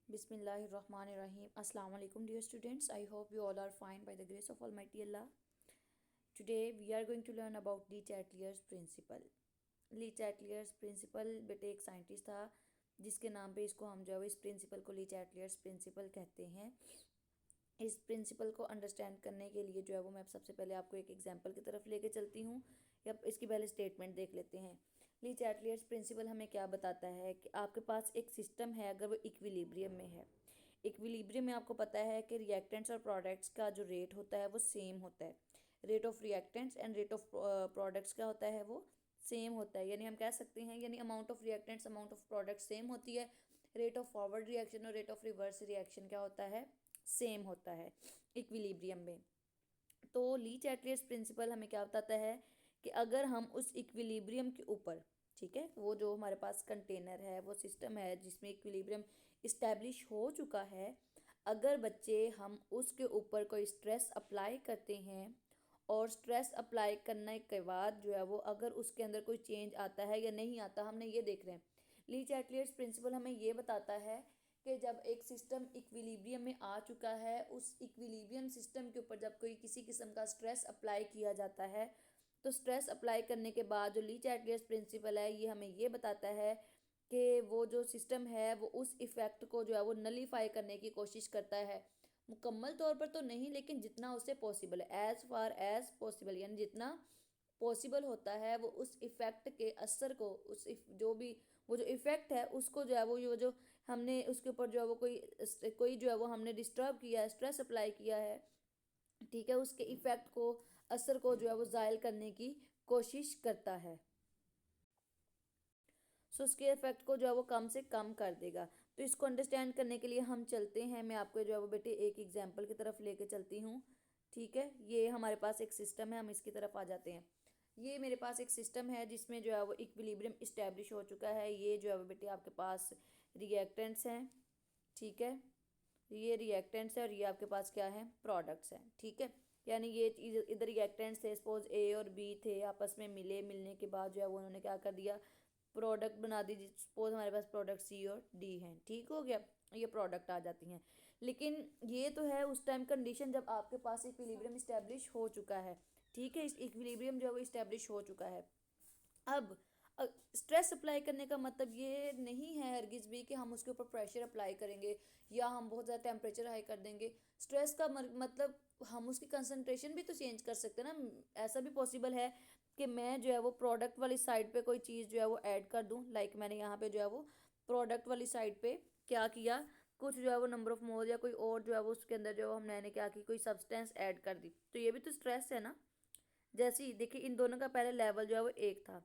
Bismillahirrahmanirrahim. Assalamu alaikum, dear students. I hope you all are fine by the grace of Almighty Allah. Today we are going to learn about Le Chatelier's principle. Le Chatelier's principle बेटे एक scientist था जिसके नाम पे इसको हम जो है इस प्रिंसिपल को ली चैटलियर्स प्रिंसिपल कहते हैं. इस प्रिंसिपल को अंडरस्टैंड करने के लिए जो है वो मैं सबसे पहले आपको एक एग्जांपल की तरफ लेके चलती हूँ. या इसकी पहले स्टेटमेंट देख लेते हैं. ली चैटलियर्स प्रिंसिपल हमें क्या बताता है कि आपके पास एक सिस्टम है, अगर वो इक्विलिब्रियम में है. इक्विलिब्रियम में आपको पता है कि रिएक्टेंट्स और प्रोडक्ट्स का जो रेट होता है वो सेम होता है. Rate of reactants and rate of products का होता है वो सेम होता है. यानी हम कह सकते हैं यानी amount of reactants amount of product same होती है. रेट ऑफ फॉरवर्ड रिएक्शन और रेट ऑफ रिवर्स रिएक्शन क्या होता है, सेम होता है इक्विलिब्रियम में. तो ली चैटलियर्स प्रिंसिपल हमें क्या बताता है कि अगर हम उस इक्विलिब्रियम के ऊपर, ठीक है, वो जो हमारे पास कंटेनर है, वो सिस्टम है जिसमें इक्विलिब्रियम इस्टेब्लिश हो चुका है, अगर बच्चे हम उसके ऊपर कोई स्ट्रेस अप्लाई करते हैं और स्ट्रेस अप्लाई करने के बाद जो है वो अगर उसके अंदर कोई चेंज आता है या नहीं आता, हमने ये देख रहे हैं. ली चैटलियर्स प्रिंसिपल हमें ये बताता है कि जब एक सिस्टम इक्विलिब्रियम में आ चुका है, उस इक्विलिब्रियम सिस्टम के ऊपर जब कोई किसी किस्म का स्ट्रेस अप्लाई किया जाता है, तो स्ट्रेस अप्लाई करने के बाद जो ली चैटलियर्स प्रिंसिपल है ये हमें ये बताता है कि वो जो सिस्टम है वो उस इफ़ेक्ट को जो है वो नलीफाई करने की कोशिश करता है. मुकम्मल तौर पर तो नहीं, लेकिन जितना उससे पॉसिबल है, एज़ फार एज़ पॉसिबल, यानी जितना पॉसिबल होता है वो उस इफ़ेक्ट के असर को, जो भी वो जो इफ़ेक्ट है उसको जो है वो जो हमने उसके ऊपर जो है वो कोई जो है वो हमने डिस्टर्ब किया है, स्ट्रेस अप्लाई किया है, ठीक है, उसके इफ़ेक्ट को, असर को जो है वो ज़ायल करने की कोशिश करता है. सो उसके इफेक्ट को जो है वो कम से कम कर देगा. तो इसको अंडरस्टैंड करने के लिए हम चलते हैं, मैं आपको जो है वो बेटे एक एग्जांपल की तरफ लेके चलती हूँ. ठीक है, ये हमारे पास एक सिस्टम है, हम इसकी तरफ आ जाते हैं. ये मेरे पास एक सिस्टम है जिसमें जो है वो इक्विलिब्रियम इस्टेब्लिश हो चुका है. ये जो है वो बेटे आपके पास रिएक्टेंट्स हैं, ठीक है, ये रिएक्टेंट्स है और ये आपके पास क्या है, प्रोडक्ट्स हैं. ठीक है, यानी ये इधर रिएक्टेंट्स थे, सपोज ए और बी थे, आपस में मिलने के बाद जो है वो उन्होंने क्या कर दिया, प्रोडक्ट बना दी. सपोज हमारे पास प्रोडक्ट सी और डी हैं, ठीक हो गया, ये प्रोडक्ट आ जाती हैं. लेकिन ये तो है उस टाइम कंडीशन जब आपके पास इक्विलिब्रियम इस्टेब्लिश हो चुका है. ठीक है, इस इक्विलिब्रियम जो है वो इस्टेब्लिश हो चुका है. अब स्ट्रेस अप्लाई करने का मतलब ये नहीं है हरगिज़ भी कि हम उसके ऊपर प्रेशर अप्लाई करेंगे या हम बहुत ज़्यादा टेम्परेचर हाई कर देंगे. स्ट्रेस का मतलब हम उसकी कंसंट्रेशन भी तो चेंज कर सकते हैं ना. ऐसा भी पॉसिबल है कि मैं जो है वो प्रोडक्ट वाली साइड पे कोई चीज़ जो है वो ऐड कर दूं. लाइक मैंने यहाँ पे जो है वो प्रोडक्ट वाली साइड पे क्या किया, कुछ जो है वो नंबर ऑफ मोल या कोई और जो है वो उसके अंदर जो मैंने क्या की, कोई सब्सटेंस ऐड कर दी. तो ये भी तो स्ट्रेस है ना. जैसे ही देखिए इन दोनों का पहले लेवल जो है वो एक था,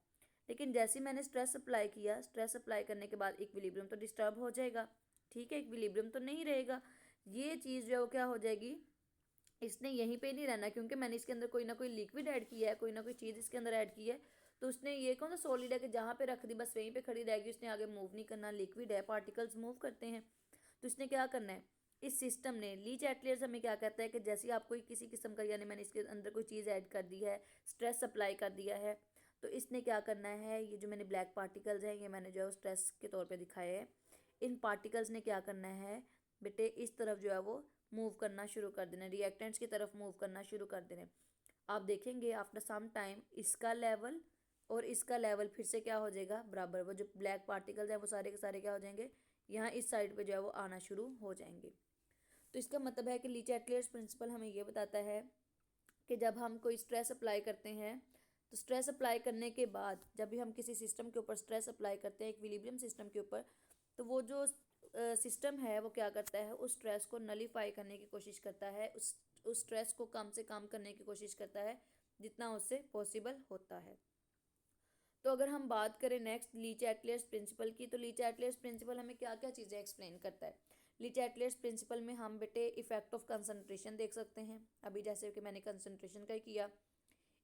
लेकिन जैसे ही मैंने स्ट्रेस अप्लाई किया, स्ट्रेस अप्लाई करने के बाद इक्विलिब्रियम तो डिस्टर्ब हो जाएगा. ठीक है, इक्विलिब्रियम तो नहीं रहेगा. ये चीज़ जो है वो क्या हो जाएगी, इसने यहीं पे नहीं रहना, क्योंकि मैंने इसके अंदर कोई ना कोई लिक्विड ऐड किया है, कोई ना कोई चीज़ इसके अंदर ऐड की है. तो उसने ये कौन सा सॉलिड है कि जहाँ पे रख दी बस वहीं पे खड़ी रहेगी, उसने आगे मूव नहीं करना. लिक्विड है, पार्टिकल्स मूव करते हैं. तो इसने क्या करना है, इस सिस्टम ने, ली चैटलियर्स हमें क्या कहता है कि जैसे आप कोई किसी किस्म का, यानी मैंने इसके अंदर कोई चीज़ ऐड कर दी है, स्ट्रेस अप्लाई कर दिया है, तो इसने क्या करना है, ये जो मैंने ब्लैक पार्टिकल्स हैं ये मैंने जो है स्ट्रेस के तौर पे दिखाए हैं. इन पार्टिकल्स ने क्या करना है बेटे, इस तरफ जो है वो मूव करना शुरू कर देना, रिएक्टेंट्स की तरफ मूव करना शुरू कर देना. आप देखेंगे आफ्टर सम टाइम इसका लेवल और इसका लेवल फिर से क्या हो जाएगा, बराबर. वो जो ब्लैक पार्टिकल्स हैं वो सारे के सारे क्या हो जाएंगे, यहाँ इस साइड पे जो है वो आना शुरू हो जाएंगे. तो इसका मतलब है कि ली चैटलियर्स प्रिंसिपल हमें ये बताता है कि जब हम कोई स्ट्रेस अप्लाई करते हैं, तो स्ट्रेस अप्लाई करने के बाद जब भी हम किसी सिस्टम के ऊपर स्ट्रेस अप्लाई करते हैं, इक्विलिब्रियम सिस्टम के ऊपर, तो वो जो सिस्टम है वो क्या करता है, उस स्ट्रेस को नलीफाई करने की कोशिश करता है, उस स्ट्रेस को कम से कम करने की कोशिश करता है जितना उससे पॉसिबल होता है. तो अगर हम बात करें नेक्स्ट ली चैटलियर्स प्रिंसिपल की, तो ली चैटलियर्स प्रिंसिपल हमें क्या क्या चीज़ें एक्सप्लेन करता है. ली चैटलियर्स प्रिंसिपल में हम बेटे इफेक्ट ऑफ कंसंट्रेशन देख सकते हैं, अभी जैसे कि मैंने कंसंट्रेशन का ही किया.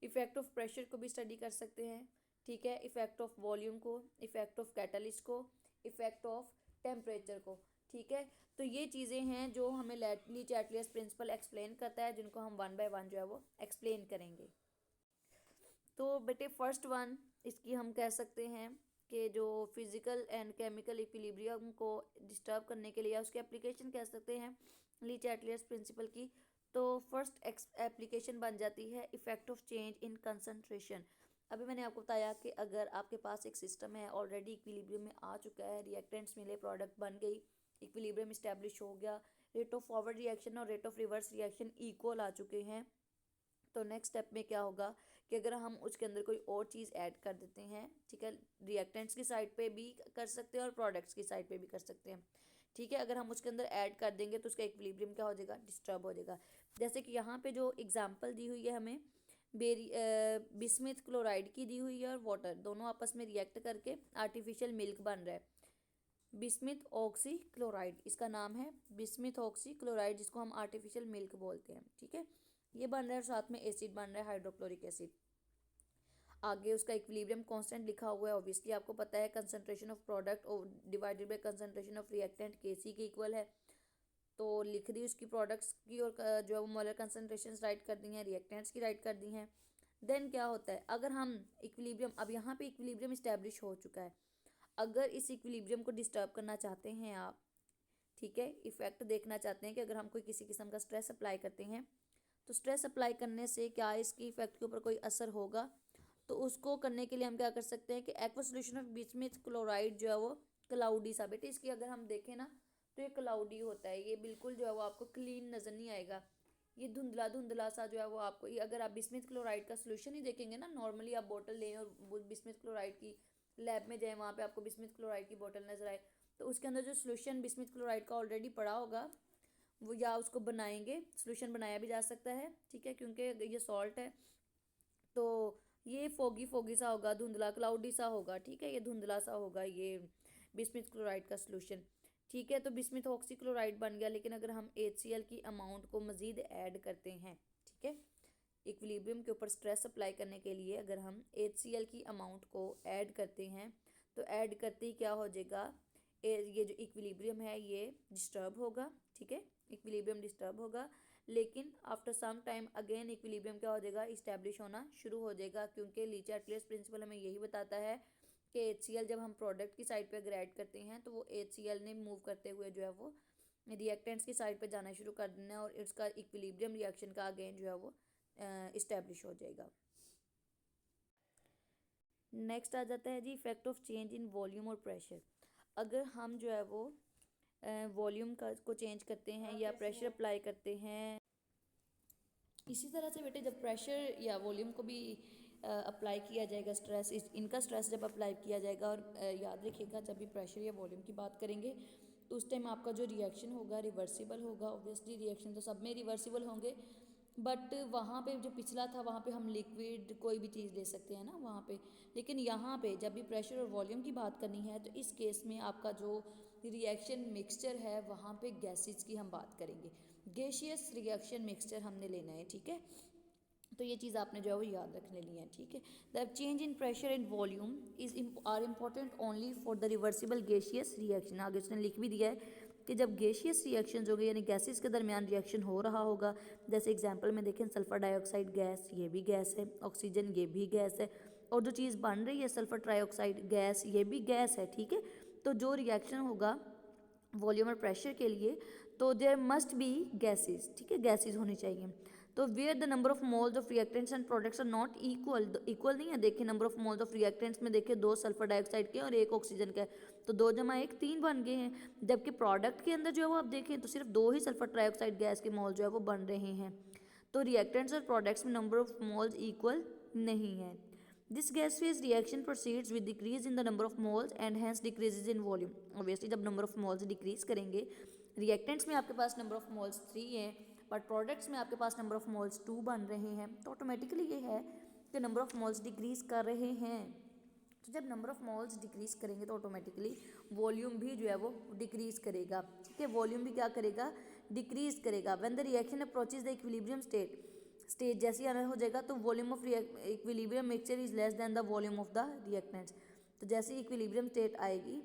इफेक्ट ऑफ प्रेशर को भी स्टडी कर सकते हैं, ठीक है, इफेक्ट ऑफ वॉल्यूम को, इफेक्ट ऑफ कैटलिस्ट को, इफेक्ट ऑफ टेम्परेचर को. ठीक है, तो ये चीज़ें हैं जो हमें ली चैटलियर्स प्रिंसिपल एक्सप्लेन करता है, जिनको हम वन बाय वन जो है वो एक्सप्लेन करेंगे. तो बेटे फर्स्ट वन इसकी हम कह सकते हैं के जो फिजिकल एंड केमिकल इक्विलिब्रियम को डिस्टर्ब करने के लिए, या उसकी एप्लीकेशन कह सकते हैं ली चैटलियर्स प्रिंसिपल की। तो फर्स्ट एप्लीकेशन बन जाती है effect of change in concentration. अभी मैंने आपको बताया कि अगर आपके पास एक सिस्टम है ऑलरेडी इक्विलिब्रियम में आ चुका है, रिएक्टेंट्स मिले, प्रोडक्ट बन गई, इक्विलिब्रियम इस्टेब्लिश हो गया, रेट ऑफ फॉरवर्ड रिएक्शन और rate of reverse reaction equal आ चुके हैं, तो नेक्स्ट स्टेप में क्या होगा कि अगर हम उसके अंदर कोई और चीज़ ऐड कर देते हैं, ठीक है, रिएक्टेंट्स की साइड पे भी कर सकते हैं और प्रोडक्ट्स की साइड पे भी कर सकते हैं, ठीक है। अगर हम उसके अंदर ऐड कर देंगे तो उसका इक्विलिब्रियम क्या हो जाएगा, डिस्टर्ब हो जाएगा। जैसे कि यहाँ पे जो एग्जांपल दी हुई है हमें बिस्मिथ क्लोराइड की दी हुई है और वाटर दोनों आपस में रिएक्ट करके आर्टिफिशियल मिल्क बन रहा है, बिस्मिथ ऑक्सी क्लोराइड इसका नाम है, बिस्मिथ ऑक्सी क्लोराइड जिसको हम आर्टिफिशियल मिल्क बोलते हैं, ठीक है। ये बन रहा है और साथ में एसिड बन रहा है, हाइड्रोक्लोरिक एसिड। आगे उसका इक्विलिब्रियम कांस्टेंट लिखा हुआ है, ऑब्वियसली आपको पता है concentration of product divided by concentration of reactant KC के इक्वल है। तो लिख दी उसकी प्रोडक्ट्स की और जो है वो मोलर कंसंट्रेशन राइट कर दी हैं, रिएक्टेंट्स की राइट कर दी हैं। देन क्या होता है, अगर हम इक्विलिब्रियम, अब यहाँ पे इक्विलिब्रियम इस्टेब्लिश हो चुका है, अगर इस इक्विलिब्रियम को डिस्टर्ब करना चाहते हैं आप, ठीक है, इफेक्ट देखना चाहते हैं कि अगर हम कोई किसी किस्म का स्ट्रेस अप्लाई करते हैं तो स्ट्रेस अप्लाई करने से क्या इसकी इफेक्ट के ऊपर कोई असर होगा, तो उसको करने के लिए हम क्या कर सकते हैं कि aqua solution of bismuth chloride जो है वो क्लाउडी सा, बेटे इसकी अगर हम देखें ना तो ये क्लाउडी होता है, ये बिल्कुल जो है वो आपको क्लीन नज़र नहीं आएगा, ये धुंधला धुंधला सा जो है वो आपको, ये अगर आप बिस्मिथ क्लोराइड का सोल्यूशन ही देखेंगे ना, नॉर्मली आप बोतल लें और बिस्मिथ क्लोराइड की लैब में जाएँ, वहाँ पे आपको बिस्मिथ क्लोराइड की बोतल नजर आए, तो उसके अंदर जो सोल्यूशन बिस्मिथ क्लोराइड का ऑलरेडी पड़ा होगा वो, या उसको बनाएंगे, सोल्यूशन बनाया भी जा सकता है, ठीक है, क्योंकि ये सॉल्ट है, तो ये फोगी फोगी सा होगा, धुंधला क्लाउडी सा होगा, ठीक है, ये धुंधला सा होगा ये बिस्मिथ क्लोराइड का सोल्यूशन, ठीक है। तो बिस्मिथ ऑक्सी क्लोराइड बन गया, लेकिन अगर हम HCl की अमाउंट को मज़ीद ऐड करते हैं, ठीक है, इक्विलिब्रियम के ऊपर स्ट्रेस अप्लाई करने के लिए अगर हम HCl की अमाउंट को ऐड करते हैं, तो ऐड करते ही क्या हो जाएगा, ये जो इक्विलिब्रियम है ये डिस्टर्ब होगा, ठीक है, इक्विलिब्रियम डिस्टर्ब होगा, लेकिन after some time again equilibrium क्या हो जाएगा, इस्टेब्लिश होना शुरू हो जाएगा, क्योंकि ली चैटलियर्स प्रिंसिपल हमें यही बताता है कि HCl जब हम प्रोडक्ट की साइड पे अगर ऐड करते हैं तो वो HCl ने मूव करते हुए जो है वो रिएक्टेंट्स की साइड पे जाना शुरू कर देना है और इसका इक्विलिब्रियम रिएक्शन का अगेन जो है वो इस्टेब्लिश हो जाएगा। नेक्स्ट आ जाता है जी effect of change in volume और प्रेशर। अगर हम जो है वो वॉल्यूम का को चेंज करते हैं या प्रेशर अप्लाई करते हैं, इसी तरह से बेटे जब प्रेशर या वॉल्यूम को भी अप्लाई किया जाएगा, स्ट्रेस इनका स्ट्रेस जब अप्लाई किया जाएगा, और याद रखिएगा जब भी प्रेशर या वॉल्यूम की बात करेंगे तो उस टाइम आपका जो रिएक्शन होगा रिवर्सिबल होगा, ऑब्वियसली रिएक्शन तो सब में रिवर्सिबल होंगे, बट वहाँ पे जो पिछला था वहाँ पे हम लिक्विड कोई भी चीज़ ले सकते हैं ना वहाँ पे, लेकिन यहाँ पे जब भी प्रेशर और वॉल्यूम की बात करनी है तो इस केस में आपका जो रिएक्शन मिक्सचर है वहाँ पे गैसेस की हम बात करेंगे, गैसियस रिएक्शन मिक्सचर हमने लेना है, ठीक है। तो ये चीज़ आपने जो है वो याद रख लेनी है, ठीक है। The change in pressure and volume are important only for the reversible gaseous reaction. आगे उसने लिख भी दिया है कि जब गैसियस रिएक्शन जो यानी गैसेस के दरमियान रिएक्शन हो रहा होगा, जैसे एग्जांपल में देखें सल्फर डाइऑक्साइड गैस, ये भी गैस है, ऑक्सीजन ये भी गैस है, और जो चीज़ बन रही है सल्फर ट्राइऑक्साइड गैस, ये भी गैस है, ठीक है। तो जो रिएक्शन होगा वॉल्यूम और प्रेशर के लिए, तो देयर मस्ट बी गैसेस, ठीक है, गैसेस होनी चाहिए। तो where the number of moles of reactants and products are not equal, equal नहीं है, देखिए number of moles of reactants में देखिए 2 सल्फर डाइऑक्साइड के और 1 ऑक्सीजन का है, तो 2 जमा 1 3 बन गए हैं, जबकि प्रोडक्ट के अंदर जो है वो आप देखें तो सिर्फ 2 ही सल्फर ट्राइऑक्साइड गैस के मोल जो है वो बन रहे हैं, तो रिएक्टेंट्स और प्रोडक्ट्स में नंबर ऑफ मोल्स इक्वल नहीं है। This gas phase reaction proceeds with decrease in the number of moles and hence decreases in volume. Obviously जब नंबर ऑफ मोल्स डिक्रीज करेंगे, रिएक्टेंट्स में आपके पास नंबर ऑफ मोल्स 3 हैं but products में आपके पास number of moles 2 बन रहे हैं, तो ऑटोमेटिकली ये है कि नंबर ऑफ मोल्स डिक्रीज कर रहे हैं। तो जब नंबर ऑफ मोल्स डिक्रीज करेंगे तो ऑटोमेटिकली वॉल्यूम भी जो है वो डिक्रीज करेगा, ठीक है, वॉल्यूम भी क्या करेगा, डिक्रीज करेगा। When the reaction approaches the equilibrium stage जैसे आना हो जाएगा तो volume of equilibrium mixture is less than the volume of the reactants. तो जैसे इक्विलिब्रियम स्टेट आएगी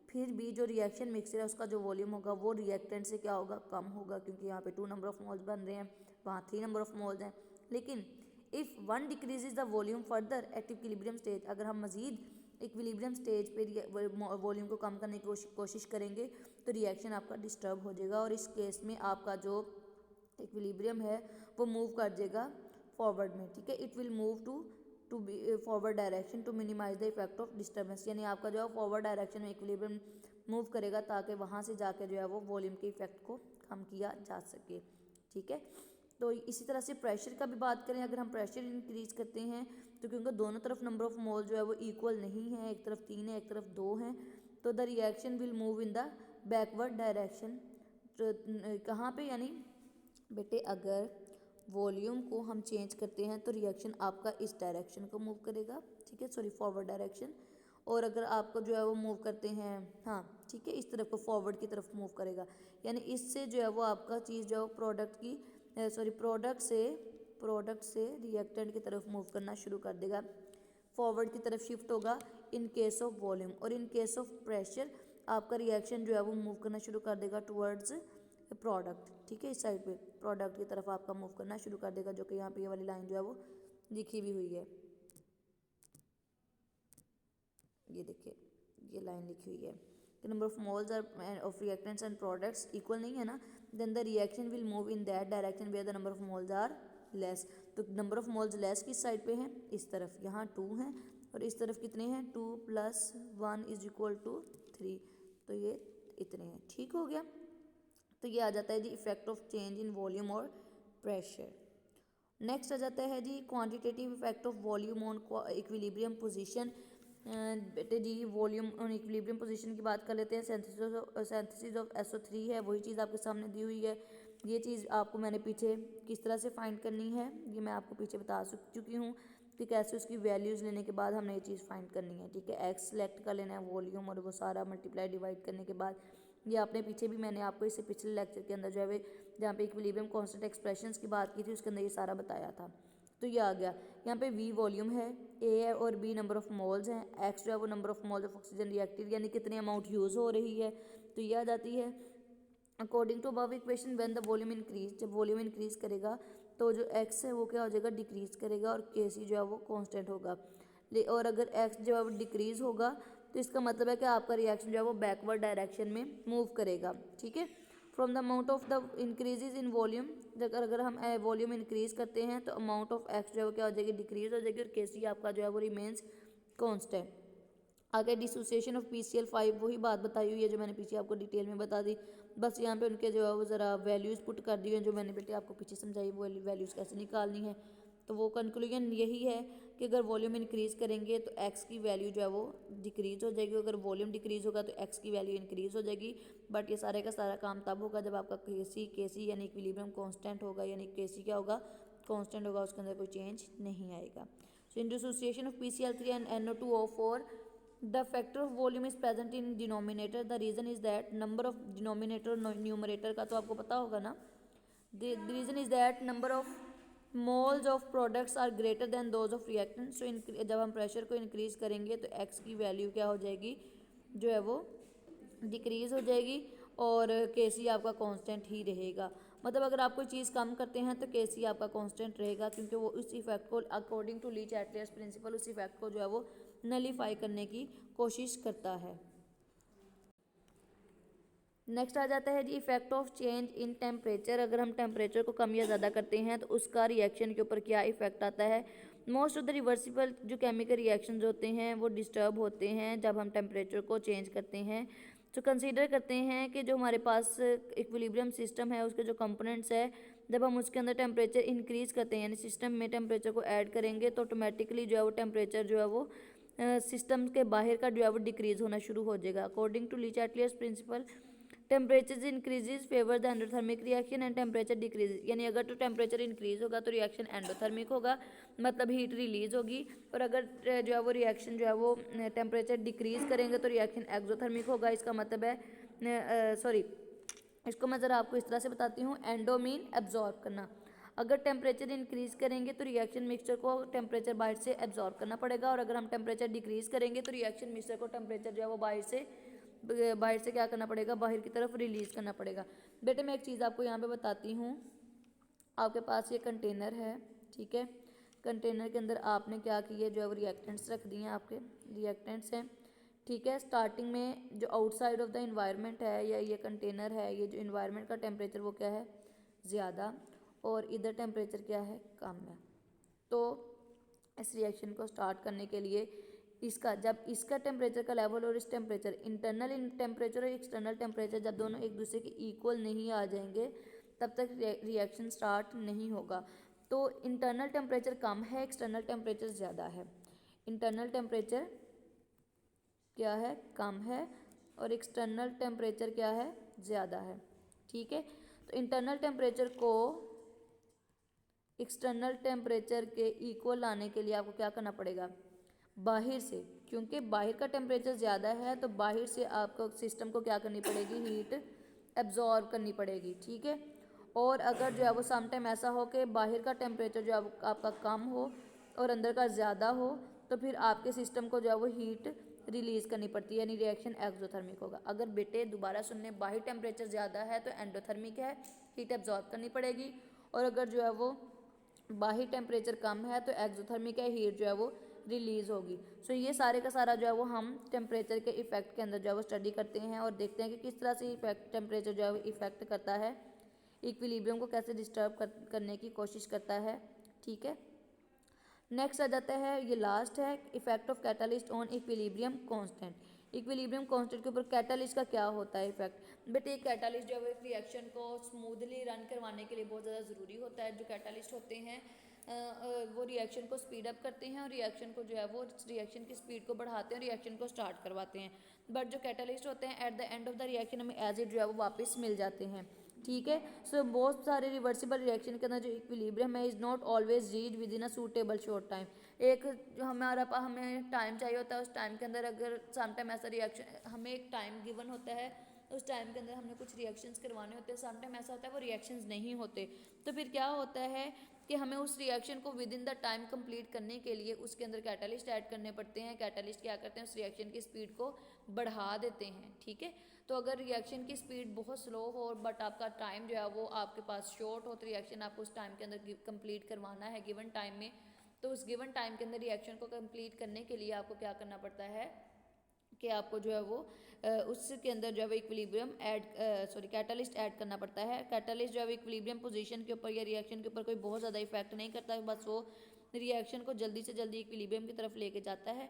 फिर भी जो रिएक्शन मिक्सचर है उसका जो वॉल्यूम होगा वो रिएक्टेंट से क्या होगा, कम होगा, क्योंकि यहाँ पे 2 नंबर ऑफ मोल्स बन रहे हैं, वहाँ 3 नंबर ऑफ मोल्स हैं। लेकिन if 1 decreases the volume further at equilibrium stage, अगर हम मजीद इक्विलिब्रियम स्टेज पे वॉल्यूम को कम करने की कोशिश करेंगे तो रिएक्शन आपका डिस्टर्ब हो जाएगा, और इस केस में आपका जो इक्विलिब्रियम है वो मूव कर जाएगा फॉरवर्ड में, ठीक है। It will move to be forward direction to minimize the effect of disturbance, यानी आपका जो है फॉरवर्ड डायरेक्शन में इक्विलिब्रियम मूव करेगा ताकि वहाँ से जाकर जो है वो वॉल्यूम के इफेक्ट को कम किया जा सके, ठीक है। तो इसी तरह से प्रेशर का भी बात करें, अगर हम प्रेशर इंक्रीज करते हैं तो क्योंकि दोनों तरफ नंबर ऑफ मोल जो है वो इक्वल नहीं है, एक तरफ 3 है एक तरफ 2 है, तो the reaction will move in the backward direction. तो कहाँ पे, यानी बेटे अगर वॉल्यूम को हम चेंज करते हैं तो रिएक्शन आपका इस डायरेक्शन को मूव करेगा, ठीक है, सॉरी फॉरवर्ड डायरेक्शन। और अगर आपको जो है वो मूव करते हैं, हाँ ठीक है, इस तरफ को फॉरवर्ड की तरफ मूव करेगा, यानी इससे जो है वो आपका चीज़ जो प्रोडक्ट की प्रोडक्ट से रिएक्टेंट की तरफ मूव करना शुरू कर देगा, फॉरवर्ड की तरफ शिफ्ट होगा इन केस ऑफ वॉल्यूम। और इन केस ऑफ प्रेशर आपका रिएक्शन जो है वो मूव करना शुरू कर देगा टुवर्ड्स प्रोडक्ट, ठीक है, इस साइड पे प्रोडक्ट की तरफ आपका मूव करना शुरू कर देगा, जो कि यहाँ पे ये वाली लाइन जो है वो लिखी भी हुई है, ये देखिए ये लाइन लिखी हुई है कि number of moles are of reactants and products equal नहीं है ना, then the reaction will move in that direction where the number of moles are less. तो नंबर ऑफ मोल्स लेस किस साइड पे है, इस तरफ, यहाँ 2 हैं और इस तरफ कितने हैं 2 + 1 = 3, तो ये इतने हैं, ठीक हो गया। तो ये आ जाता है जी effect of change in volume और प्रेशर। नेक्स्ट आ जाता है जी quantitative effect of volume on equilibrium position. बेटे जी वॉल्यूम ऑन इक्विलिब्रियम पोजीशन की बात कर लेते हैं। सिंथेसिस ऑफ SO3 है, वही चीज़ आपके सामने दी हुई है। ये चीज़ आपको मैंने पीछे किस तरह से फाइंड करनी है ये मैं आपको पीछे बता चुकी हूँ कि कैसे उसकी वैल्यूज़ लेने के बाद हमने ये चीज़ फाइंड करनी है, ठीक है। एक्स सेलेक्ट कर लेना है वॉल्यूम, और वो सारा मल्टीप्लाई डिवाइड करने के बाद ये आपने पीछे भी मैंने आपको इससे पिछले लेक्चर के अंदर जो है जहाँ पे इक्विलिब्रियम कांस्टेंट एक्सप्रेशंस की बात की थी उसके अंदर ये सारा बताया था। तो ये आ गया, यहाँ पे V वॉल्यूम है, A है और B नंबर ऑफ मोल्स हैं, X जो है वो number of moles of oxygen reacted यानी कितने अमाउंट यूज़ हो रही है, तो ये आ जाती है। According to above equation when the volume increase, जब वॉल्यूम इंक्रीज करेगा तो जो X है वो क्या हो जाएगा, डिक्रीज करेगा, और Kc जो है वो कांस्टेंट होगा। और अगर X जो है वो डिक्रीज होगा तो इसका मतलब है कि आपका रिएक्शन जो है वो बैकवर्ड डायरेक्शन में मूव करेगा, ठीक है। From the amount of the increases in volume, अगर हम वॉल्यूम इंक्रीज करते हैं तो अमाउंट ऑफ X जो है वो क्या हो जाएगी, डिक्रीज हो जाएगी, और Kc आपका जो है वो रिमेन्स कांस्टेंट। आगे डिसोसिएशन ऑफ PCl5 वही बात बताई हुई है जो मैंने पीछे आपको डिटेल में बता दी, बस यहाँ पे उनके जो है वो ज़रा वैल्यूज़ पुट कर दी हैं जो मैंने बेटे आपको पीछे समझाई, वो वैल्यूज़ कैसे निकालनी है। तो वो कंक्लूजन यही है कि अगर वॉल्यूम इंक्रीज़ करेंगे तो X की वैल्यू जो है वो डिक्रीज़ हो जाएगी, अगर वॉल्यूम डिक्रीज़ होगा तो X की वैल्यू इंक्रीज़ हो जाएगी। बट ये सारे का सारा काम तब होगा जब आपका Kc यानी इक्विलिब्रियम कांस्टेंट होगा, यानी Kc क्या होगा, कांस्टेंट होगा, उसके अंदर कोई चेंज नहीं आएगा। So in dissociation of PCl3 and NO2O4 the factor of volume is present in denominator, the reason is that number of denominator numerator का तो आपको पता होगा ना, the reason is that number of moles of products are greater than those of reactants। so जब हम pressure को increase करेंगे तो X की वैल्यू क्या हो जाएगी, जो है वो डिक्रीज हो जाएगी, और Kc आपका कांस्टेंट ही रहेगा। मतलब अगर आप कोई चीज़ कम करते हैं तो Kc आपका कांस्टेंट रहेगा, क्योंकि वो उस इफेक्ट को अकॉर्डिंग टू ली-चाटलियर्स प्रिंसिपल उस इफेक्ट को जो है वो नलीफाई करने की कोशिश करता है। नेक्स्ट आ जाता है जी effect of change in temperature. अगर हम टेम्परेचर को कम या ज़्यादा करते हैं तो उसका रिएक्शन के ऊपर क्या इफेक्ट आता है। मोस्ट ऑफ द रिवर्सिबल जो केमिकल रिएक्शंस होते हैं वो डिस्टर्ब होते हैं जब हम टेम्परेचर को चेंज करते हैं। तो कंसीडर करते हैं कि जो हमारे पास इक्विलिब्रियम सिस्टम है उसके जो कंपोनेंट्स है, जब हम उसके अंदर टेम्परेचर इंक्रीज़ करते हैं यानी सिस्टम में टेम्परेचर को ऐड करेंगे तो ऑटोमेटिकली जो है वो टेम्परेचर जो है वो सिस्टम के बाहर का जो है वो डिक्रीज़ होना शुरू हो जाएगा। According to Le Chatelier's principle temperature increases favour the endothermic reaction and temperature decreases, यानी अगर तो टेम्परेचर इंक्रीज होगा तो रिएक्शन एंडोथर्मिक होगा, मतलब हीट रिलीज होगी, और अगर जो है वो रिएक्शन जो है वो टेम्परेचर डिक्रीज करेंगे तो रिएक्शन एक्सोथर्मिक होगा। इसका मतलब है इसको मैं ज़रा आपको इस तरह से बताती हूँ, एंडो मीन एब्जॉर्ब करना। अगर टेम्परेचर इंक्रीज करेंगे तो रिएक्शन मिक्सचर को टेम्परेचर बाहर से एब्जॉर्ब करना पड़ेगा, और अगर हम टेम्परेचर डिक्रीज करेंगे तो रिएक्शन मिक्सचर को टेम्परेचर जो है वो बाहर से क्या करना पड़ेगा, बाहर की तरफ रिलीज करना पड़ेगा। बेटे मैं एक चीज़ आपको यहाँ पे बताती हूँ, आपके पास ये कंटेनर है, ठीक है, कंटेनर के अंदर आपने क्या किया, जो है वो रिएक्टेंट्स रख दिए हैं, आपके रिएक्टेंट्स हैं, ठीक है। स्टार्टिंग में जो आउटसाइड ऑफ द इन्वायरमेंट है या ये कंटेनर है, ये जो इन्वायरमेंट का टेम्परेचर वो क्या है, ज़्यादा, और इधर टेम्परेचर क्या है, कम है। तो इस रिएक्शन को स्टार्ट करने के लिए इसका, जब इसका टेम्परेचर का लेवल और इस टेम्परेचर, इंटरनल टेम्परेचर और एक्सटर्नल टेम्परेचर जब दोनों एक दूसरे के इक्वल नहीं आ जाएंगे तब तक रिएक्शन स्टार्ट नहीं होगा। तो इंटरनल टेम्परेचर कम है, एक्सटर्नल टेम्परेचर ज़्यादा है। इंटरनल टेम्परेचर क्या है, कम है, और एक्सटर्नल टेम्परेचर क्या है, ज़्यादा है, ठीक है। तो इंटरनल टेम्परेचर को एक्सटर्नल टेम्परेचर के इक्वल लाने के लिए आपको क्या करना पड़ेगा, बाहर से, क्योंकि बाहर का टेम्परेचर ज़्यादा है तो बाहर से आपको सिस्टम को क्या करनी पड़ेगी, हीट एब्जॉर्ब करनी पड़ेगी, ठीक है। और अगर जो है वो समटाइम ऐसा हो कि बाहर का टेम्परेचर जो आपका कम हो और अंदर का ज़्यादा हो, तो फिर आपके सिस्टम को जो है वो हीट रिलीज़ करनी पड़ती है, यानी रिएक्शन एक्सोथर्मिक होगा। अगर बेटे दोबारा सुनने, बाहर टेम्परेचर ज़्यादा है तो एंडोथर्मिक है, हीट एब्जॉर्ब करनी पड़ेगी, और अगर जो है वो बाहर टेम्परेचर कम है तो एक्सोथर्मिक है, हीट जो है वो रिलीज़ होगी। सो ये सारे का सारा जो है वो हम टेम्परेचर के इफेक्ट के अंदर जो है वो स्टडी करते हैं और देखते हैं कि किस तरह से इफेक्ट टेम्परेचर जो है वो इफेक्ट करता है, इक्विलिब्रियम को कैसे डिस्टर्ब करने की कोशिश करता है, ठीक है। नेक्स्ट आ जाता है, ये लास्ट है, effect of catalyst on equilibrium constant. Equilibrium constant के ऊपर कैटालिस्ट का क्या होता है इफेक्ट। बट ये कैटालिस्ट जो है एक रिएक्शन को स्मूथली रन करवाने के लिए बहुत ज़्यादा ज़रूरी होता है। जो कैटालिस्ट होते हैं वो रिएक्शन को स्पीड अप करते हैं और रिएक्शन को जो है वो रिएक्शन की स्पीड को बढ़ाते हैं, रिएक्शन को स्टार्ट करवाते हैं। बट जो कैटालिस्ट होते हैं at the end of the reaction हमें एज इट जो है वो वापस मिल जाते हैं, ठीक है। सो बहुत सारे रिवर्सिबल रिएक्शन के अंदर जो इक्विलिब्रियम है is not always reach with in a suitable short time. एक जो हमें टाइम चाहिए होता है, उस टाइम के अंदर अगर समटाइम ऐसा रिएक्शन, हमें एक टाइम गिवन होता है, उस टाइम के अंदर हमने कुछ रिएक्शंस करवाने होते हैं, समटाइम ऐसा होता है वो रिएक्शंस नहीं होते, तो फिर क्या होता है कि हमें उस रिएक्शन को with in the time complete करने के लिए उसके अंदर कैटालिस्ट ऐड करने पड़ते हैं। कैटालिस्ट क्या करते हैं, उस रिएक्शन की स्पीड को बढ़ा देते हैं, ठीक है। तो अगर रिएक्शन की स्पीड बहुत स्लो हो बट आपका टाइम जो है वो आपके पास शॉर्ट हो, तो रिएक्शन आपको उस टाइम के अंदर कंप्लीट करवाना है गिवन टाइम में, तो उस गिवन टाइम के अंदर रिएक्शन को कंप्लीट करने के लिए आपको क्या करना पड़ता है कि आपको जो है वो उसके अंदर जो है वो इक्विलिब्रियम कैटालिस्ट ऐड करना पड़ता है। कैटालिस्ट जो है वो इक्विलिब्रियम पोजीशन के ऊपर या रिएक्शन के ऊपर कोई बहुत ज़्यादा इफेक्ट नहीं करता, बस वो रिएक्शन को जल्दी से जल्दी इक्विलिब्रियम की तरफ लेके जाता है,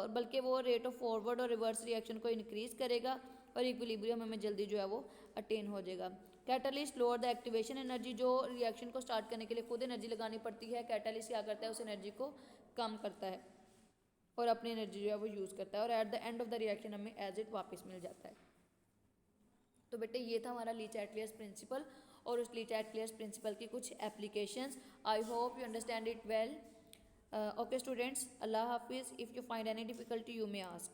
बल्कि वो रेट ऑफ फॉरवर्ड और रिवर्स रिएक्शन को इंक्रीज़ करेगा और इक्विलिब्रियम हमें जल्दी जो है वो अटेन हो जाएगा। Catalyst lower the activation energy, जो रिएक्शन को स्टार्ट करने के लिए खुद एनर्जी लगानी पड़ती है, कैटालिस्ट क्या करता है, उस एनर्जी को कम करता है और अपनी एनर्जी जो है वो यूज़ करता है, और at the end of the reaction हमें एज इट वापस मिल जाता है। तो बेटे ये था हमारा ली चैटलियर्स प्रिंसिपल और उस ली चैटलियर्स प्रिंसिपल की कुछ applications. I hope you understand it well. Okay students, अल्लाह हाफिज़। If you find any difficulty you may ask.